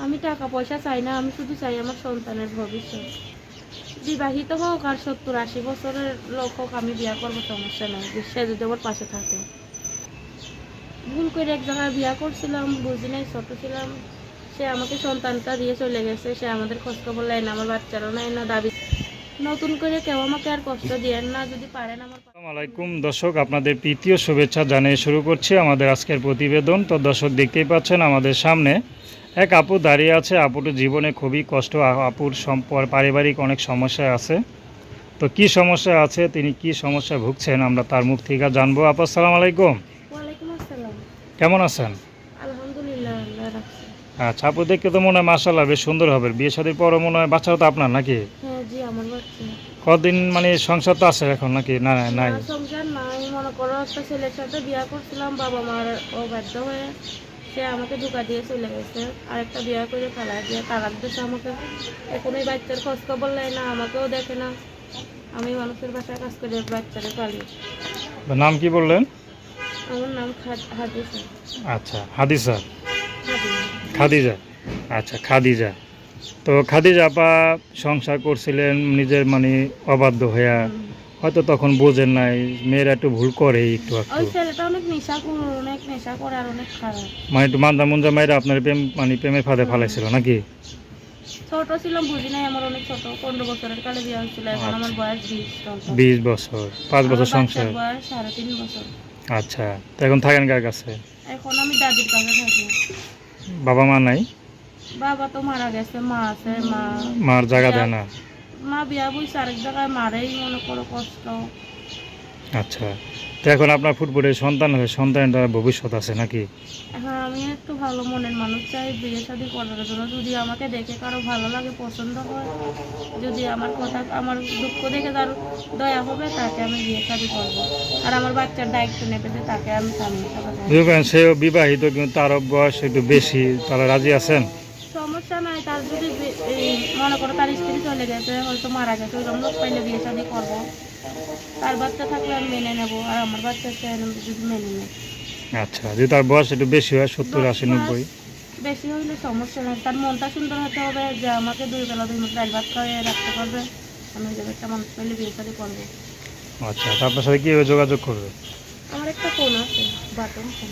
আমি টাকা পয়সা চাই না, আমি শুধু চাই আমার সন্তানের ভবিষ্যৎ। বিবাহিত হোক আর 70-80 বছরের লোক হোক, আমি বিয়া করবো, সমস্যা নাই, সে যদি আমার পাশে থাকে। ভুল করে এক জায়গায় বিয়া করছিলাম, বুঝি নাই, ছোট ছিলাম। সে আমাকে সন্তানটা দিয়ে চলে গেছে, সে আমাদের খোঁজখবর নেয় না, আমার বাচ্চারও নেয় না। দাবি নতুন করে কেউ আমাকে আর কষ্ট দিয়েন না, যদি পারেন আমার। আসসালামু আলাইকুম দর্শক, আপনাদের প্রীতীয় শুভেচ্ছা জানিয়ে শুরু করছি আমাদের আজকের প্রতিবেদন। তো দর্শক, দেখতেই পাচ্ছেন আমাদের সামনে এক আপু দাঁড়িয়ে আছে। আপুর জীবনে খুবই কষ্ট, আপুর পারিবারিক অনেক সমস্যা আছে। তো কি সমস্যা আছে, তিনি কি সমস্যা ভুগছেন, আমরা তার মুখ থেকে জানবো। আপু আসসালামু আলাইকুম, ওয়ালাইকুম আসসালাম। কেমন আছেন? আলহামদুলিল্লাহ, আল্লাহ রাখছে। আচ্ছা, আপু দেখতে তো মনে হয় মাশাআল্লাহ বেশ সুন্দর হবে। বিয়ে শাদীর পরে মনে হয় বাচ্চাও তো আপনার নাকি? হ্যাঁ জি, আমার বাচ্চা। কদিন মানে সংসার তো আছে এখন নাকি? না না, নাই। না, সংসার নাই। মনে করো একটা ছেলের সাথে বিয়া করছিলাম, বাবা মার অবাধ্য হয়ে সে আমাকে ধোঁকা দিয়ে চলে গেছে। আরেকটা বিয়া করে ফেলা দিয়ে তালাক দিয়েছে আমাকে। এখন এই বাচ্চার খোঁজ খবর নেয় না, আমাকেও দেখে না। আমি মানুষের বাসায় কাজ করে বাচ্চারে পালি। নাম কি বললেন? আমার নাম হাদিসা। আচ্ছা, হাদিসা, হাদিসা। খাদিজা। আচ্ছা, খাদিজা। তো খাদিজা আপা সংসার করছিলেন নিজের মানে অবাধ্য হইয়া, হয়তো তখন বোঝেন নাই, মেয়েরা একটু ভুল করে একটু ওই একটু, ছেলেটা অনেক নেশা করে, অনেক নেশা করে আর অনেক খারাপ। মানে একটু মান্দা মুঞ্জা মেয়েরা আপনার প্রেম মানে প্রেমের ফাঁদে ফালাইছিল নাকি? ছোট ছিলাম, বুঝি নাই, আমার অনেক ছোট, 15 বছরের কালে বিয়ে হয়েছিল। এখন আমার বয়স 20 চলছে। 20 বছর, 5 বছর আমার বাচ্চার সংসার। বয়স 3.5 বছর। আচ্ছা, তো এখন থাকেন কার কাছে? এখন আমি দাদির কাছে থাকি। বাবা মা নাই? বাবা তো মারা গেছে, মা আছে। মার জায়গা বিয়া দেয় না? মা বিয়া বইছে আরেক জায়গায়, মারেই মনে করো কষ্ট। আচ্ছা, তো এখন আপনার ফুটফুটে সন্তান হয়ে সন্তানটার ভবিষ্যৎ আছে নাকি? এখন আমি একটু ভালো মনের মানুষ চাই বিয়ে শাদী করার জন্য। যদি আমাকে দেখে কারো ভালো লাগে, পছন্দ হয়, যদি আমার কথা, আমার দুঃখ দেখে তার দয়া হবে, তাকে আমি বিয়ে শাদী করবো। আর আমার বাচ্চার দায়িত্ব নেবে যে তাকে আমি স্বামী হিসাবে দেখবো। দেখবেন সেও বিবাহিত, কিন্তু তারও বয়স একটু বেশি, তারা রাজি আছেন? সমস্যা নাই, তার যদি এই মনে করো তার স্ত্রী চলে গেছে, হয়তো মারা গেছে, ওইরকম লোক পাইলে বিয়ে শাদী করবো। তার বাচ্চা থাকলে আমি মেনে নেবো, আর আমার বাচ্চা যদি মেনে নেয়। আচ্ছা, যদি তার বয়স একটু বেশি হয়, 70, 80, 90? বেশি হইলে সমস্যা নেই, তার মনটা সুন্দর হতে হবে, যে আমাকে 2 বেলা 2 মুঠ ডাল ভাত খাওয়াই রাখতে পারবে। আমি ওই জায়গায় একটা মানুষ পাইলে বিয়ে শাদী করবো। আচ্ছা, তো আপনার সাথে কীভাবে যোগাযোগ করবে? আমার একটা ফোন আছে, বাটন ফোন।